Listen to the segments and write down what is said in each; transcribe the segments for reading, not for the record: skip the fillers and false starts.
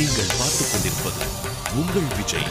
நீங்கள் பார்த்துக் கொண்டிருப்பது உங்கள் விஜய்.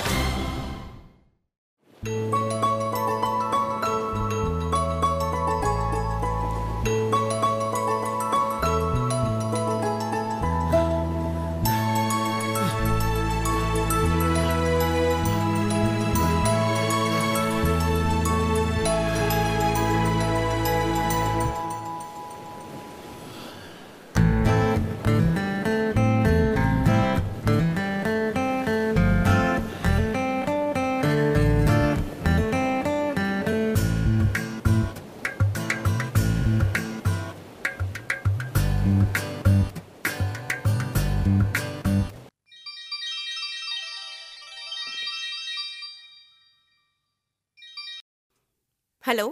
ஹலோ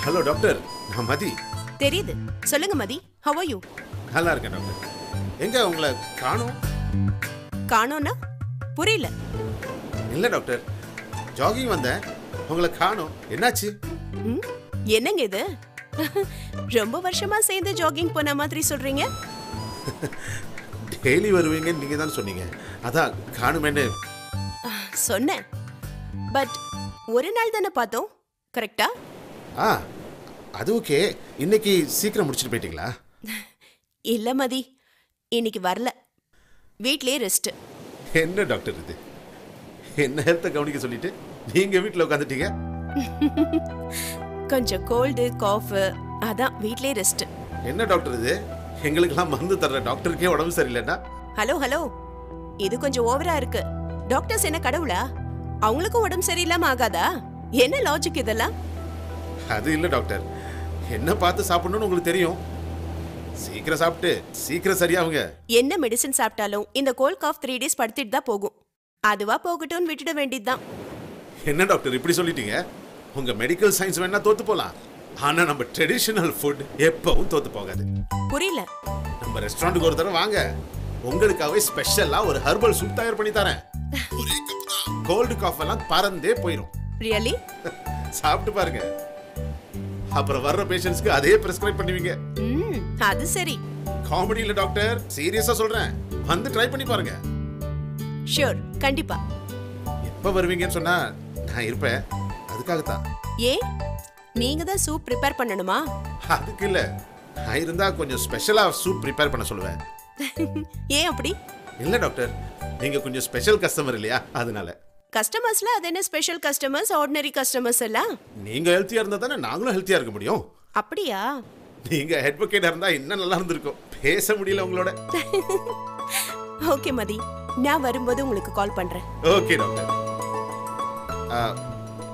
ஹலோ டாக்டர், நான் மதி. தெரியுது, சொல்லுங்க மதி. How are you? நல்லா இருக்கேன் டாக்டர். எங்க உங்களை காணோம்? காணோம்னா புரியல. இல்ல டாக்டர், ஜாகிங் வந்தேன், உங்களை காணோம். என்னாச்சு? என்னங்க இது? ரொம்ப வருஷமா சேர்ந்து ஜாகிங் போன மாதிரி சொல்றீங்க. டெய்லி வருவீங்கன்னு நீங்க தான் சொன்னீங்க, அதான் காணுமேன்னு சொன்னேன். பட் ஒரு நாள் தானே பார்த்தோம், கரெக்டா? அது ஓகே. இன்னைக்கு சீக்கிரம் முடிச்சுட்டு போயிட்டீங்களா? இல்ல மதி, இன்னைக்கு வரல, வீட்லயே ரெஸ்ட். என்ன டாக்டர் இது, என்ன ஹெல்த்தை கவனிக்க சொல்லிட்டு நீங்க வீட்டில் உட்காந்துட்டீங்க? கொஞ்சம் கோல்டு காஃப், அதான் வீட்லயே ரெஸ்ட். என்ன டாக்டர் இது, எங்களுக்கெல்லாம் மருந்து தர்ற டாக்டருக்கே உடம்பு சரியில்லைன்னா? ஹலோ ஹலோ, இது கொஞ்சம் ஓவரா இருக்கு. டாக்டர்ஸ் என்ன கடவுளா? அவங்களுக்கும் உடம்பு சரியில்லாம ஆகாதா? என்ன லாஜிக் இதெல்லாம்? அது இல்ல டாக்டர், என்ன பார்த்து சாப்பிடணும்னு உங்களுக்கு தெரியும். சீக்கிரம் சாப்பிட்டு சீக்கிரம் சரியாவுங்க. என்ன மெடிசன் சாப்பிட்டாலும் இந்த கோல்ட் காஃப் 3 days படுத்திட்டு தான் போகும். அதுவா போகட்டும்னு விட்டுட வேண்டியதுதான். என்ன டாக்டர் இப்படி சொல்லிட்டீங்க? உங்க மெடிக்கல் சயின்ஸ் வேணா தோத்து போலாம், ஆனா நம்ம ட்ரெடிஷனல் ஃபுட் எப்பவும் தோத்து போகாது. புரியல. நம்ம ரெஸ்டாரண்ட்டுக்கு ஒரு தடவை வாங்க, உங்களுக்காகவே ஸ்பெஷலா ஒரு ஹெர்பல் சூப் தயார் பண்ணி தரேன். ஒரே கப் தான், கோல்டு காஃப் எல்லாம் பறந்தே போயிடும். ரியலி? சாப்பிட்டு பாருங்க, அப்புறம் வர்ற பேஷண்ட்ஸ்க்கு அதே பிரெஸ்கிரைப் பண்ணுவீங்க. அது சரி. காமெடி இல்ல டாக்டர், சீரியஸா சொல்றேன், வந்து ட்ரை பண்ணி பாருங்க. ஷூர், கண்டிப்பா. எப்ப வருவீங்கன்னு சொன்னா நான் இருப்பேன், அதுக்காக தான். ஏ, நீங்க தான் சூப் ப்ரிப்பேர் பண்ணணுமா? அதுக்கு இல்ல, நான் இருந்தா கொஞ்சம் ஸ்பெஷலா சூப் ப்ரிப்பேர் பண்ண சொல்லுவேன். ஏன் அப்படி? இல்ல டாக்டர், நீங்க கொஞ்சம் ஸ்பெஷல் கஸ்டமர் இல்லையா, அதனால. கஸ்டமர்ஸ்ல அது என்ன ஸ்பெஷல் கஸ்டமர்ஸ், ஆர்டினரி கஸ்டமர்ஸ் எல்லாம்? நீங்க ஹெல்த்தியா இருந்தா தானே நாங்களும் ஹெல்த்தியா இருக்க முடியும். அப்படியா? நீங்க அட்வொகேட்டா இருந்தா இன்னும் நல்லா இருந்திருக்கும், பேச முடியல உங்களோட. ஓகே மதி, நான் வரும்போது உங்களுக்கு கால் பண்றேன். Okay doctor.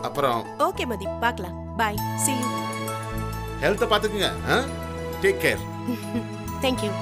அப்புறம் ஓகே மதி, பார்க்கலாம். Bye, see you. ஹெல்த்தை பாத்துக்குங்க. Take care. Thank you.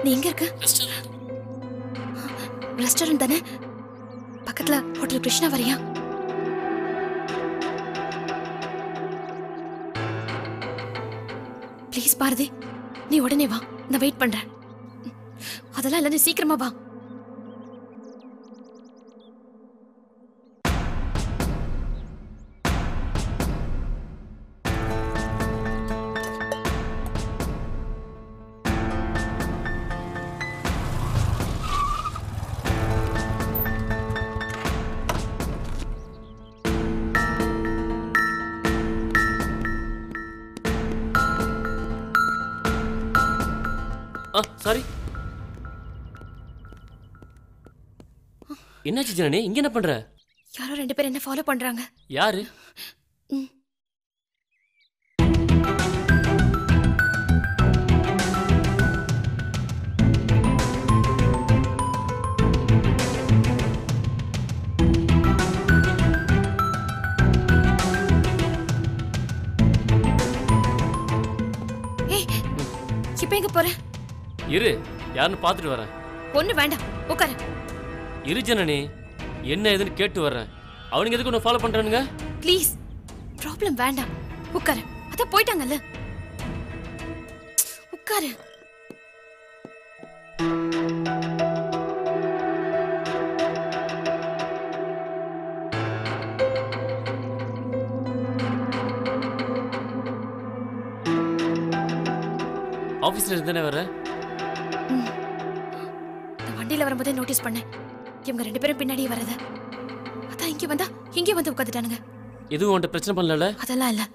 நீ எங்க இருக்க? ரெஸ்டாரண்ட் தானே, பக்கத்துல ஹோட்டல் கிருஷ்ணா வரியா? ப்ளீஸ் பாரதி, நீ உடனே வா, நான் வெயிட் பண்றேன். அதெல்லாம் இல்ல, நீ சீக்கிரமா வா. சாரி. என்னாச்சு ஜனனி? இங்க என்ன பண்ற? யாரோ 2 பேர் என்ன ஃபாலோ பண்றாங்க. யாரு? இப்ப எங்க போற? இரு, யாருன்னு பாத்துட்டு வரேன். ஒண்ணு வேண்டாம், உட்காரு. இரு ஜனனி, என்ன ஏதுன்னு கேட்டு வர்றேன். அவனுங்க எதுக்கு உன்னை ஃபாலோ பண்றானுங்க? ப்ளீஸ், ப்ராப்ளம் வேண்டாம், உட்காரு. அதான் போயிட்டாங்கல்ல, உட்காரு. ஆபீஸ்ல இருந்தானே வர? நான் வண்டியில வரும்போதே நோட்டீஸ் பண்ணேன், இவங்க 2 பேரும் பின்னாடியே வரத. அதான் இங்கே வந்து உட்காந்துட்டானுங்க. எதுவும் உன்கிட்ட பிரச்சனை பண்ணல? அதெல்லாம் இல்ல,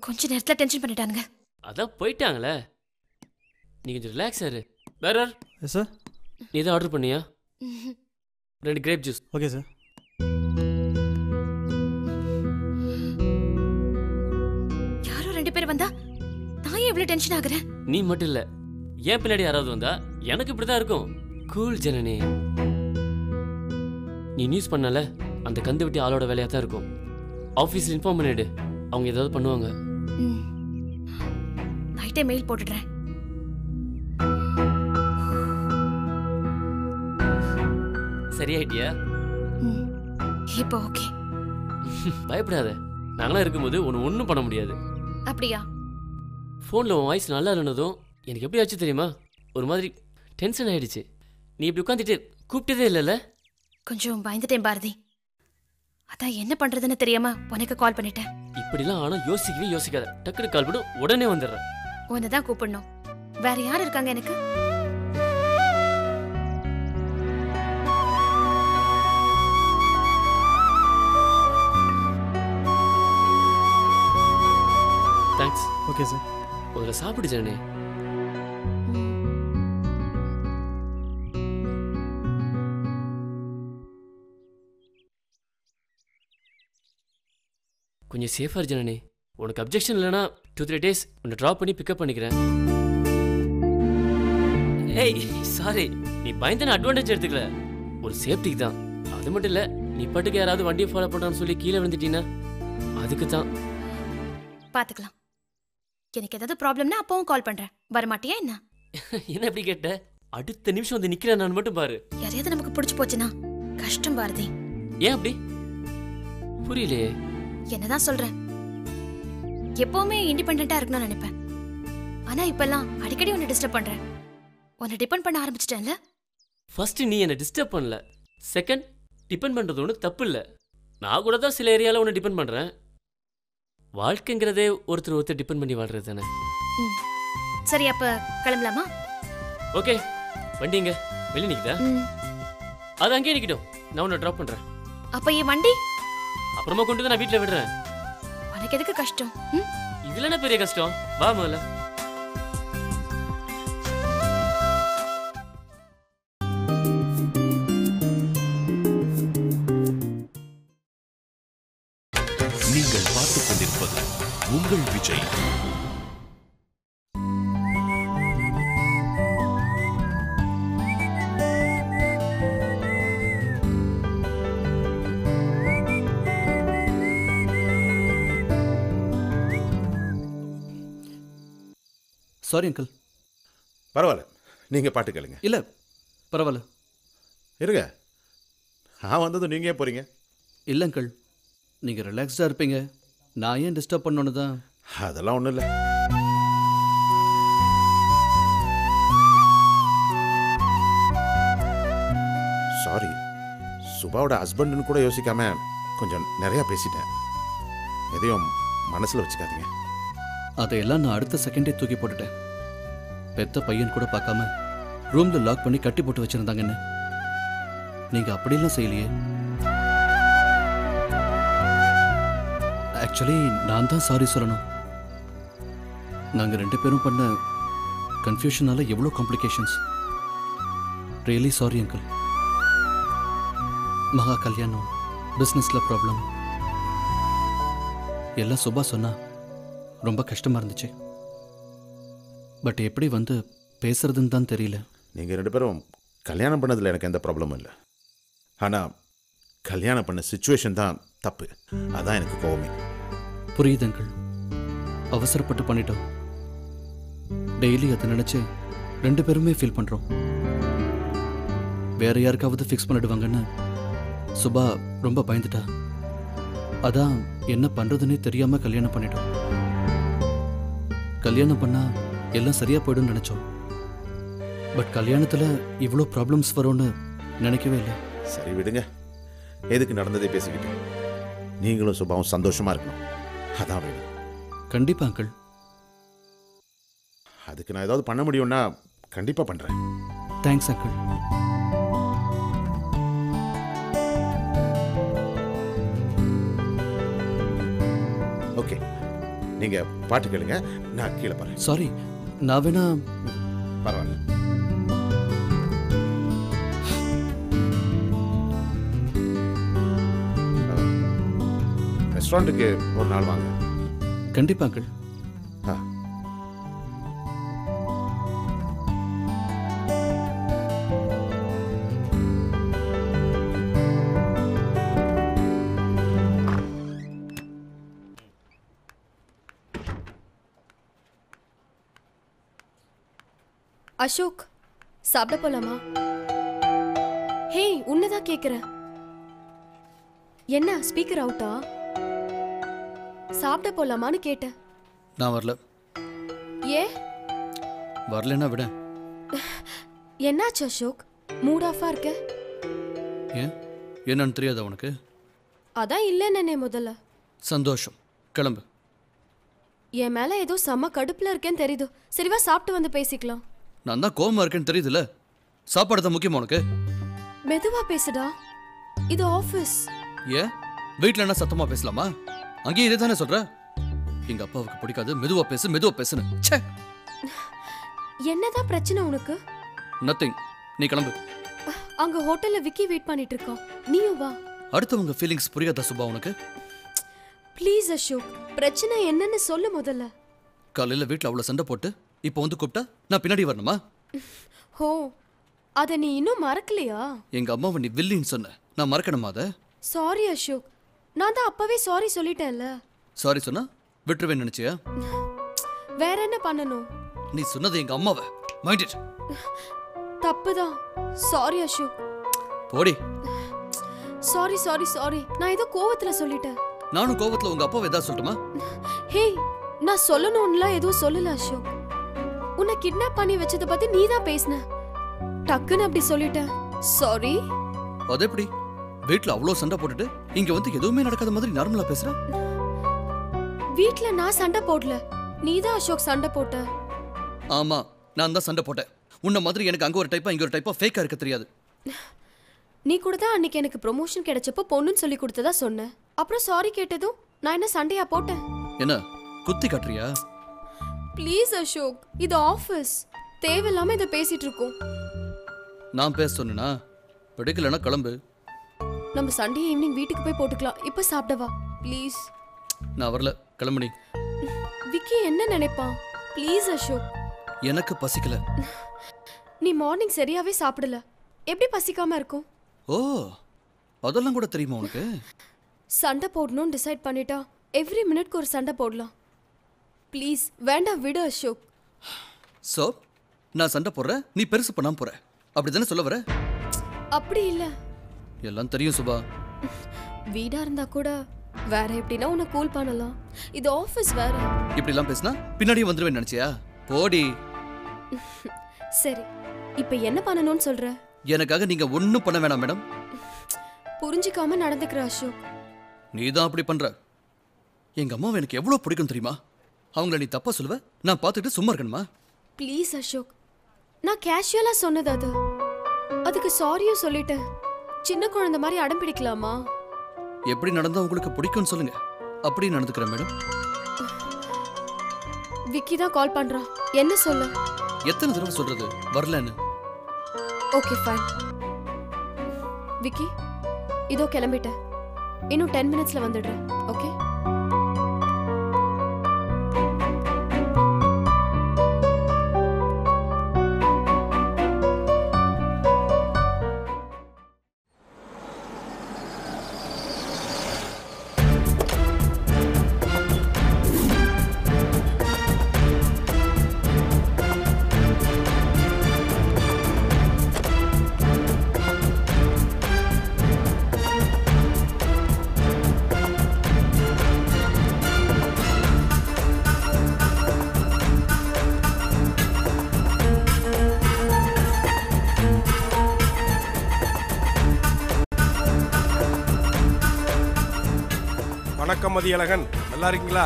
கொஞ்ச நேரத்துல டென்ஷன் பண்ணிட்டானுங்க. அதான் போயிட்டாங்களே, நீ கொஞ்சம் ரிலாக்ஸ் ஆரு. வேற சார், நீ எதாவது ஆர்டர் பண்ணியா? 2 கிரேப் ஜூஸ். Okay sir. யாரோ 2 பேர் வந்தா நான் ஏன் இவ்வளவு டென்ஷன் ஆகுறேன்? நீ மட்டும் இல்ல, ஏன் பின்னாடி யாராவது வந்தா எனக்கு இப்படிதான் இருக்கும். கூல் ஜனனி. நீ நியூஸ் பண்ணல, அந்த கந்து வெட்டி ஆளோட வேலையா தான் இருக்கும். ஆபீஸ்ல இன்ஃபார்ம் பண்ணிடு, அவங்க ஏதாவது பண்ணுவாங்க. நைட்டே மெயில் போட்டுடுறேன். சரியாயிட்டியா? இப்போ ஓகே. பயப்படாத, நாங்களாம் இருக்கும்போது ஒன்றும் பண்ண முடியாது. அப்படியா? ஃபோனில் உன் வாய்ஸ் நல்லா இல்லைனதும் எனக்கு எப்படி ஆச்சு தெரியுமா? ஒரு மாதிரி டென்ஷன் ஆயிடுச்சு. நீ இப்படி உட்காந்துட்டு கூப்பிட்டதே இல்லைல்ல? கொஞ்சம் பயந்துட்டேன் பாரதி, அதான் என்ன பண்றதுன்னு தெரியாம உனக்கு கால் பண்ணிட்டேன். இப்படிலாம் ஆனால் யோசிக்கவே யோசிக்காத, டக்குனு கால் பண்ணி உடனே வந்துடுறேன். உன்னை தான் கூப்பிடணும், வேற யார் இருக்காங்க எனக்கு? தேங்க்ஸ். Okay sir. முதல்ல சாப்பிடு ஜனனி. கொஞ்சம் சேஃபா இரு ஜனனி. உனக்கு அப்ஜெக்ஷன் இல்லைன்னா 2-3 days உன்னை ட்ராப் பண்ணி பிக்கப் பண்ணிக்கிறேன். ஏய் சாரி, நீ பயந்து அட்வான்டேஜ் எடுத்துக்கல, ஒரு சேஃப்டிக்கு தான். அது மட்டும் இல்லை, நீ பாட்டுக்கு யாராவது வண்டியை ஃபாலோ பண்ணுறான்னு சொல்லி கீழே விழுந்துட்டீங்கன்னா அதுக்கு தான். பாத்துக்கலாம், எனக்கு ஏதாவது ப்ராப்ளம்னா அப்பவும் கால் பண்றேன். வரமாட்டியா என்ன? என்ன எப்படி கேட்ட? அடுத்த நிமிஷம் வந்து நிக்கிறேன் நான் மட்டும் பாரு. யாரையாவது நமக்கு பிடிச்சு போச்சுன்னா கஷ்டம் பாரதி. ஏன் அப்படி? புரியலையே. என்னதான் சொல்றேன், எப்பவுமே இண்டிபெண்டா இருக்கணும்னு நினைப்பேன். ஆனா இப்பெல்லாம் அடிக்கடி உன்னை டிஸ்டர்ப் பண்றேன். உன்னை டிபெண்ட் பண்ண ஆரம்பிச்சிட்டேன்ல. ஃபர்ஸ்ட் நீ என்னை டிஸ்டர்ப் பண்ணல, செகண்ட் டிபெண்ட் பண்றது ஒன்றும் தப்பு இல்லை. நான் கூட தான் சில ஏரியாவில் உன்னை டிபெண்ட் பண்றேன். வாழ்க்கைங்கிறதே ஒருத்தர் டிபெண்ட் பண்ணி வாழ்றது தானே. சரி, அப்ப கிளம்பலாமா? ஓகே, வண்டி இங்க வெளியே நிக்குதா? அது அங்கேயே நிக்கட்டும், நான் உன்னை ட்ராப் பண்றேன். அப்ப என் வண்டி அப்புறமா கொண்டு வந்து நான் வீட்டில் விடுறேன். உனக்கு எதுக்கு கஷ்டம்? இதுல என்ன பெரிய கஷ்டம்? வா முதல்ல. நீங்கள் பார்த்துக் கொண்டிருப்பது உங்கள் விஜய். Sorry uncle. பரவாயில்ல, நீங்க பாட்டு கேளுங்க. இல்லை பரவாயில்ல, இருங்க. நான் வந்ததும் நீங்க ஏன் போறீங்க? இல்லை அங்கிள், நீங்கள் ரிலாக்ஸ்டாக இருப்பீங்க, நான் ஏன் டிஸ்டர்ப் பண்ணோன்னு தான். அதெல்லாம் ஒன்றும் இல்லை. சாரி, சுபாவோட ஹஸ்பண்டுன்னு கூட யோசிக்காம கொஞ்சம் நிறையா பேசிட்டேன். எதையும் மனசில் வச்சுக்காதீங்க. அதையெல்லாம் நான் அடுத்த செகண்டே தூக்கி போட்டுட்டேன். பெத்த பையன் கூட பார்க்காம ரூம்ல லாக் பண்ணி கட்டி போட்டு வச்சிருந்தாங்கன்னு. நீங்க அப்படியெல்லாம் செய்யலையே. ஆக்சுவலி நான் தான் சாரி சொல்லணும். நாங்க 2 பேரும் பண்ண கன்ஃபியூஷனால எவ்வளோ காம்ப்ளிகேஷன்ஸ். Really sorry uncle. மகா கல்யாணம், பிஸ்னஸில் ப்ராப்ளம் எல்லாம் சுபா சொன்னா ரொம்ப கஷ்டமாக இருந்துச்சு. பட் எப்படி வந்து பேசுறதுன்னு தான் தெரியல. நீங்கள் 2 பேரும் கல்யாணம் பண்ணதில் எனக்கு எந்த ப்ராப்ளமும் இல்லை. ஆனால் கல்யாணம் பண்ண சுச்சுவேஷன் தான் தப்பு. அதான் எனக்கு கோவமே. புரியுது அங்கிள். அவசரப்பட்டு பண்ணிட்டோம். டெய்லி அதை நினச்சி 2 பேருமே ஃபீல் பண்ணுறோம். வேற யாருக்காவது ஃபிக்ஸ் பண்ணிடுவாங்கன்னு சுபா ரொம்ப பயந்துட்டா. அதான் என்ன பண்ணுறதுன்னே தெரியாமல் கல்யாணம் பண்ணிட்டோம். கல்யாணம் பண்ணால் எல்லாம் சரியாக போய்டும்னு நினச்சோம். பட் கல்யாணத்தில் இவ்வளோ ப்ராப்ளம்ஸ் வரும்னு நினைக்கவே இல்லை. சரி விடுங்க, எதுக்கு நடந்ததே பேசிக்கிட்டு. நீங்களும் சுபாவும் சந்தோஷமாக இருக்கணும், அதான் வேணும். கண்டிப்பாக அங்கிள். அதுக்கு நான் ஏதாவது பண்ண முடியும்னா கண்டிப்பாக பண்ணுறேன். Thanks uncle. ஓகே, நீங்கள் பாட்டு கேளுங்க, நான் கீழே போகிறேன். சாரி, நான் வேணா. பரவாயில்ல. ரெஸ்டாரண்ட்டுக்கு ஒரு நாள் வாங்க. கண்டிப்பாக அங்கிள். ஆ, அசோக், சாப்பிட போலாமா? ஹே, உன்னதான் கேக்குறேன். என்ன ஸ்பீக்கர் அவுட்டா? சாப்பிட போலாமான்னு கேட்டேன். நான் வரல. ஏ வரலன்னா விட. என்னாச்சு அசோக்? மூட் ஆஃபா இருக்க? ஏன் என்னன்னு தெரியாதா உனக்கு? அதான் இல்லைன்னே முதல்ல. சந்தோஷம், கிளம்பு. என் மேல ஏதோ செம்ம கடுப்புல இருக்கேன்னு தெரியுது. சரிவா சாப்பிட்டு வந்து பேசிக்கலாம். நான் தான் கோவமா இருக்கேன்னு தெரியுதுல்ல. சாப்பாடு தான் முக்கியமா உனக்கு? மெதுவா பேசுடா, இது ஆபீஸ். ஏன் வீட்டில் என்ன சத்தமா பேசலாமா? அங்கேயும் இதே தானே சொல்ற. எங்க அப்பாவுக்கு பிடிக்காது மெதுவா பேசு மெதுவா பேசுன்னு. ச்சே, என்னதான் பிரச்சனை உனக்கு? நத்திங். நீ கிளம்பு. அங்க ஹோட்டல்ல விக்கி வெயிட் பண்ணிட்டு இருக்கான், நீயும் வா. அடுத்தவங்க ஃபீலிங்ஸ் புரியாதா சுபா உனக்கு? ப்ளீஸ் அசோக், பிரச்சனை என்னன்னு சொல்லு முதல்ல. காலையில வீட்டில் அவ்வளோ சண்டை போட்டு இப்போ வந்து கூப்பிட்டா நான் பின்னாடி வரணுமா? ஹோ, அத நீ இன்னும் மறக்கலையா? எங்க அம்மாவை நீ வில்லின்னு சொன்ன, நான் மறக்கணுமா அதை? சாரி அசோக், நான் தான் அப்பவே சாரி சொல்லிட்டேன்ல. சாரி சொன்னா விட்டுருவேன்னு நினைச்சியா? வேற என்ன பண்ணணும்? நீ சொன்னது எங்க அம்மாவை. Mind it. தப்புதான். சாரி அசோக். போடி. சாரி சாரி சாரி, நான் ஏதோ கோவத்துல சொல்லிட்டேன். நானும் கோவத்துல உங்க அப்பாவை ஏதாவது சொல்லட்டுமா? ஹே, நான் சொல்லணும்ல எதுவும் சொல்லல அசோக். உன்னை கிட்னாப் பண்ணி வச்சத பத்தி நீ தான் பேசின. டக்குன்னு அப்படி சொல்லிட்டேன். சாரி. அது எப்படி? வீட்ல அவ்வளோ சண்டை போட்டுட்டு இங்க வந்து எதுவுமே நடக்காத மாதிரி நார்மலா பேசுற. வீட்ல நான் சண்டை போடல, நீ தான் அசோக் சண்டை போட்ட. ஆமா, நான் தான் சண்டை போட்டேன். உன்ன மாதிரி எனக்கு அங்க ஒரு டைப்பா இங்க ஒரு டைப்பா ஃபேக்கா இருக்க தெரியாது. நீ கூட தான் அன்னைக்கு எனக்கு ப்ரொமோஷன் கிடைச்சப்போ பொண்ணுன்னு சொல்லி கொடுத்ததா சொன்னேன். அப்புறம் சாரி கேட்டதும் நான் என்ன சண்டையா போட்டேன்? என்ன குத்தி காட்டுறியா? ப்ளீஸ் அசோக், இது ஆஃபீஸ், தேவையில்லாம இதை பேசிட்டு இருக்கோம். நான் பேச சொன்னா பிடிக்கலன்னா கிளம்பு. நம்ம சண்டே ஈவினிங் வீட்டுக்கு போய் போட்டுக்கலாம். இப்ப சாப்பிடவா ப்ளீஸ்? நான் வரல, கிளம்பு நீ. விக்கி என்ன நினைப்பான்? ப்ளீஸ் அசோக். எனக்கு பசிக்கல. நீ மார்னிங் சரியாவே சாப்பிடல, எப்படி பசிக்காம இருக்கும்? ஓ, அதெல்லாம் கூட தெரியுமா உனக்கு? சண்டை போடணும்னு டிசைட் பண்ணிட்டா எவ்ரி மினிட்க்கு ஒரு சண்டை போடலாம். ப்ளீஸ் வேண்டாம், விடு அசோக். சோ நான் சண்டை போடுறேன், நீ பெருசு பண்ணாம போற, அப்படிதானே சொல்ல வர? அப்படி இல்ல. எல்லாம் தெரியும் சுபா. வீடா இருந்தா கூட வேற எப்படின்னா உன்னை கூல் பண்ணலாம். இது ஆஃபீஸ் வேற. இப்படி எல்லாம் பேசினா பின்னாடியே வந்துருவேன் நினைச்சியா? போடி. சரி, இப்ப என்ன பண்ணணும்னு சொல்ற? எனக்காக நீங்க ஒன்னும் பண்ண வேணாம் மேடம். புரிஞ்சிக்காம நடந்துக்கிற அசோக். நீ தான் அப்படி பண்ற. எங்க அம்மாவை எனக்கு எவ்வளவு பிடிக்கும் தெரியுமா? அவங்கள நீ தப்பா சொல்லுவ, நான் பார்த்துட்டு சும்மா இருக்கணுமா? ப்ளீஸ் அசோக், நான் கேஷுவலா சொன்னது அது. அதுக்கு சாரியும் சொல்லிட்டேன். சின்ன குழந்தை மாதிரி அடம் பிடிக்கலாமா? எப்படி நடந்தா உங்களுக்கு பிடிக்கும்னு சொல்லுங்க, அப்படி நடந்துக்கிறேன் மேடம். விக்கி தான் கால் பண்றான், என்ன சொல்ல? எத்தனை தடவை சொல்றது வரலன்னு? Okay fine. விக்கி இதோ கிளம்பிட்டேன். இன்னும் 10 மினிட்ஸ்ல வந்துடுறேன். ஓகே. வணக்கம் மதியழகன், நல்லா இருக்கீங்களா?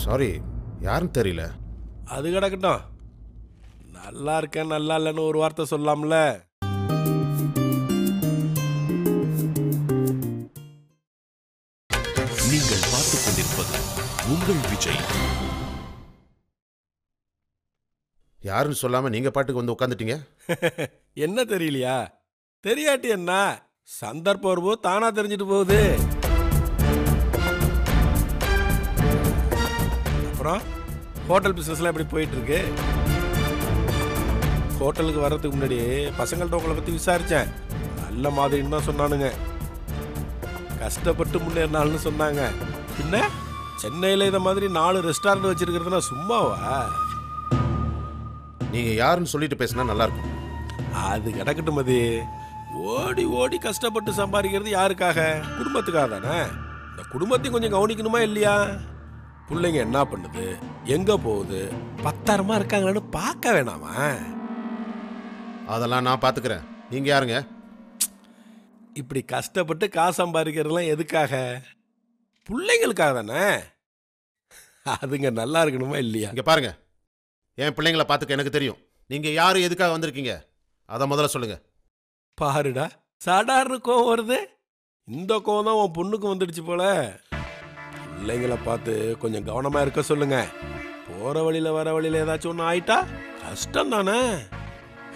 சாரி, யாருன்னு தெரியல. அது கிடக்கட்டும். நல்லா இருக்கேன் நல்லா இல்லைன்னு ஒரு வார்த்தை சொல்லலாம்ல. நீங்கள் பார்த்துக் கொண்டிருப்பது உங்கள் விஜய். யாருன்னு சொல்லாம நீங்க பாட்டுக்கு வந்து உட்காந்துட்டீங்க. என்ன தெரியலையா? தெரியாட்டி என்ன, சந்தர்ப்பம் வரும்போது தானா தெரிஞ்சிட்டு போகுது. அப்புறம் ஹோட்டல் பிசினஸ்லாம் எப்படி போயிட்டு இருக்கு? ஹோட்டலுக்கு வர்றதுக்கு முன்னாடி பசங்கள்ட்ட உங்களை பத்தி விசாரிச்சேன். நல்ல மாதிரின்னு தான் சொன்னானுங்க. கஷ்டப்பட்டு முன்னேறினாள்னு சொன்னாங்க. பின்ன சென்னையில் இதை மாதிரி 4 ரெஸ்டாரண்ட் வச்சிருக்கிறதுனா சும்மாவா? நீங்க யாருன்னு சொல்லிட்டு பேசினா நல்லா இருக்கும். அது கிடக்கட்டும் மதி. ஓடி ஓடி கஷ்டப்பட்டு சம்பாதிக்கிறது யாருக்காக? குடும்பத்துக்காக தானே. இந்த குடும்பத்தையும் கொஞ்சம் கவனிக்கணுமா இல்லையா? பிள்ளைங்க என்ன பண்ணுது, எங்க போகுது, பத்திரமா இருக்காங்களான்னு பார்க்க வேணாமா? அதெல்லாம் நான் பாத்துக்கிறேன். நீங்க யாருங்க? இப்படி கஷ்டப்பட்டு காசு சம்பாதிக்கிறதுலாம் எதுக்காக? பிள்ளைங்களுக்காக தானே. அதுங்க நல்லா இருக்கணுமா இல்லையா? இங்க பாருங்க, என் பிள்ளைங்களை பாத்துக்க எனக்கு தெரியும். நீங்க யாரு, எதுக்காக வந்திருக்கீங்க, அதை முதல்ல சொல்லுங்க. பாருடா, சாடார்னு கோவம் வருது. இந்த கோவம் தான் உன் பொண்ணுக்கு வந்துடுச்சு போல. பிள்ளைங்களை பார்த்து கொஞ்சம் கவனமா இருக்க சொல்லுங்க. போற வழியில வர வழியில ஏதாச்சும் ஒன்று ஆயிட்டா கஷ்டம் தானே.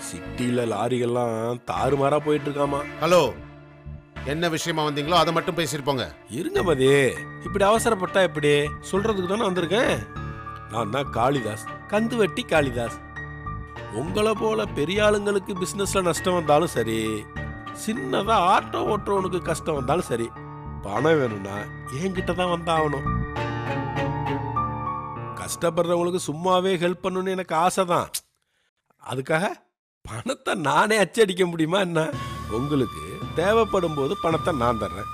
சிட்டியில லாரிகள்லாம் தாறுமாறா போயிட்டு இருக்காமா. ஹலோ, என்ன விஷயமா வந்தீங்களோ அதை மட்டும் பேசிட்டு போங்க. இருங்க மதி, இப்படி அவசரப்பட்டா எப்படி? சொல்றதுக்கு தானே வந்திருக்கேன். நான் தான் காளிதாஸ், கந்துவட்டி காளிதாஸ். உங்களை போல பெரிய ஆளுங்களுக்கு பிசினஸ்ல நஷ்டம் வந்தாலும் சரி, சின்னதா ஆட்டோ ஓட்டுறவனுக்கு கஷ்டம் வந்தாலும் சரி, பணம் வேணும்னா என்கிட்ட தான் வந்தாகணும். கஷ்டப்படுறவங்களுக்கு சும்மாவே ஹெல்ப் பண்ணணும்னு எனக்கு ஆசை தான். அதுக்காக பணத்தை நானே அச்சடிக்க முடியுமா என்ன? உங்களுக்கு தேவைப்படும் போது பணத்தை நான் தர்றேன்.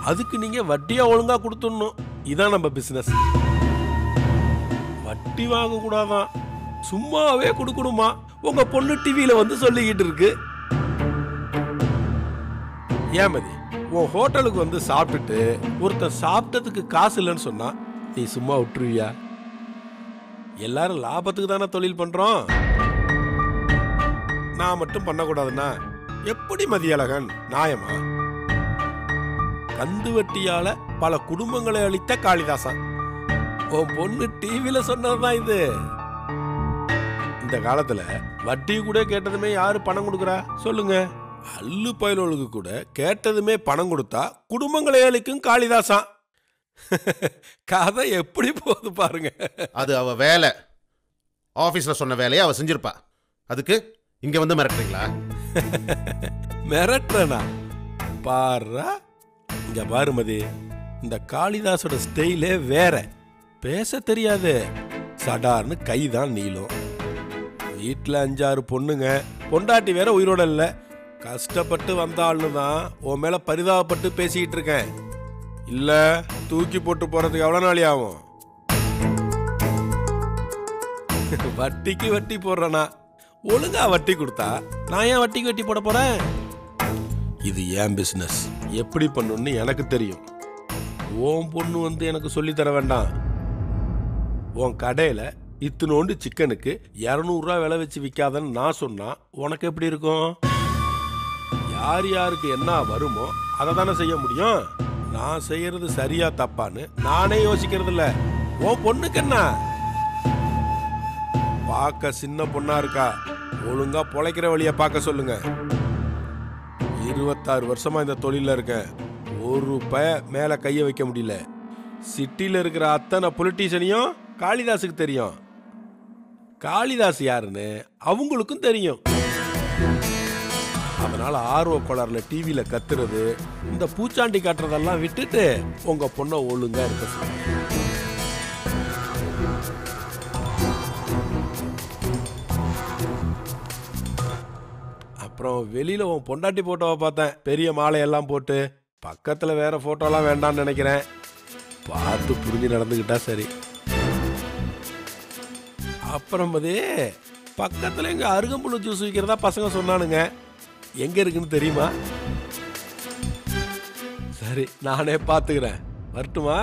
அதுக்கு நீங்க வட்டியா ஒழுங்கா கொடுத்துடணும். இதான் நம்ம பிசினஸ். வட்டி வாங்க கூடாதான், சும்மாவே கொடுக்கணுமா? உங்க பொண்ணு டிவியில வந்து சொல்லிக்கிட்டு இருக்கு. ஏமதி, உன் ஹோட்டலுக்கு வந்து சாப்பிட்டுட்டு ஒருத்தன் சாப்பிட்டதுக்கு காசு இல்லைன்னு சொன்னா நீ சும்மா விட்டுருவியா? எல்லாரும் லாபத்துக்கு தானே தொழில் பண்றோம். நான் மட்டும் பண்ணக்கூடாதுன்னா எப்படி மதியழகன்? நியாயமா? கந்துவட்டியால பல குடும்பங்களை அளித்த காளிதாசன் உன் பொண்ணு டிவியில சொன்னதுதான் இது. இந்த காலத்துல வட்டி கூட கேட்டதுமே யாரு பணம் கொடுக்குறா சொல்லுங்க? அல்லு பயலுக்கு கூட கேட்டதுமே பணம் கொடுத்தா குடும்பங்களை அளிக்கும் காளிதாசன். கதை எப்படி போகுது பாருங்க. அது அவ வேலை. ஆபீஸ்ல சொன்ன வேலையை அவ செஞ்சிருப்பா. அதுக்கு இங்க வந்து மிரட்டுறீங்களா? மிரட்டுறனா? பாரா, இங்க பாருமதி, இந்த காளிதாசோட ஸ்டைலே வேற. பேச தெரியாது, சடார்னு கைதான் நீளும். வீட்டில் 5-6 பொண்ணுங்க, பொண்டாட்டி வேற உயிரோட இல்ல. கஷ்டப்பட்டு வந்தாள்னு தான் உன் மேல பரிதாபப்பட்டு பேசிக்கிட்டு இருக்கேன். இல்ல தூக்கி போட்டு போறதுக்கு எவ்வளவு நாளி ஆகும்? வட்டிக்கு வட்டி போடுறனா? ஒழுங்கா வட்டி கொடுத்தா நான் ஏன் வட்டிக்கு வட்டி போட போறேன்? இது ஏன் பிசினஸ், எப்படி பண்ணணும்னு எனக்கு தெரியும். உன் பொண்ணு வந்து எனக்கு சொல்லி தர வேண்டாம். உன் கடையில இத்தினோண்டு சிக்கனுக்கு 200 ரூபா விலை வச்சு விற்காதன்னு நான் சொன்னா உனக்கு எப்படி இருக்கும்? யார் யாருக்கு என்ன வருமோ அதை தானே செய்ய முடியும். நான் செய்யறது சரியா தப்பான்னு நானே யோசிக்கிறது இல்ல. உன் பொண்ணுக்கு என்ன? பார்க்க சின்ன பொண்ணா இருக்கா, ஒழுங்கா பொழைக்கிற வழியை பார்க்க சொல்லுங்க. 26 வருஷமா இந்த தொழில இருக்கேன், ஒரு பய மேல கைய வைக்க முடியல. சிட்டில இருக்கிற அத்தனை பொலிட்டீஷியனையும் காளிதாஸுக்கு தெரியும். காளிதாஸ் யாருன்னு அவங்களுக்கும் தெரியும். அதனால ஆர்வ கோளாறுல டிவியில கத்துறது, இந்த பூச்சாண்டி காட்டுறதெல்லாம் விட்டுட்டு உங்க பொண்ணை ஒழுங்கா இருக்க சொல்லுங்க. அப்புறம் வெளியில உன் பொண்டாட்டி போட்டோவை பார்த்தேன், பெரிய மாலையெல்லாம் போட்டு. பக்கத்துல வேற போட்டோலாம் வேண்டாம்னு நினைக்கிறேன். பார்த்து புரிஞ்சு நடந்துக்கிட்டா சரி. அப்புறம் பக்கத்துல எங்க அருகம்புல் ஜூஸ் விற்கிறதா பசங்க சொன்னானுங்க, எங்க இருக்குன்னு தெரியுமா? சரி, நானே பார்த்துக்கிறேன். வரட்டுமா?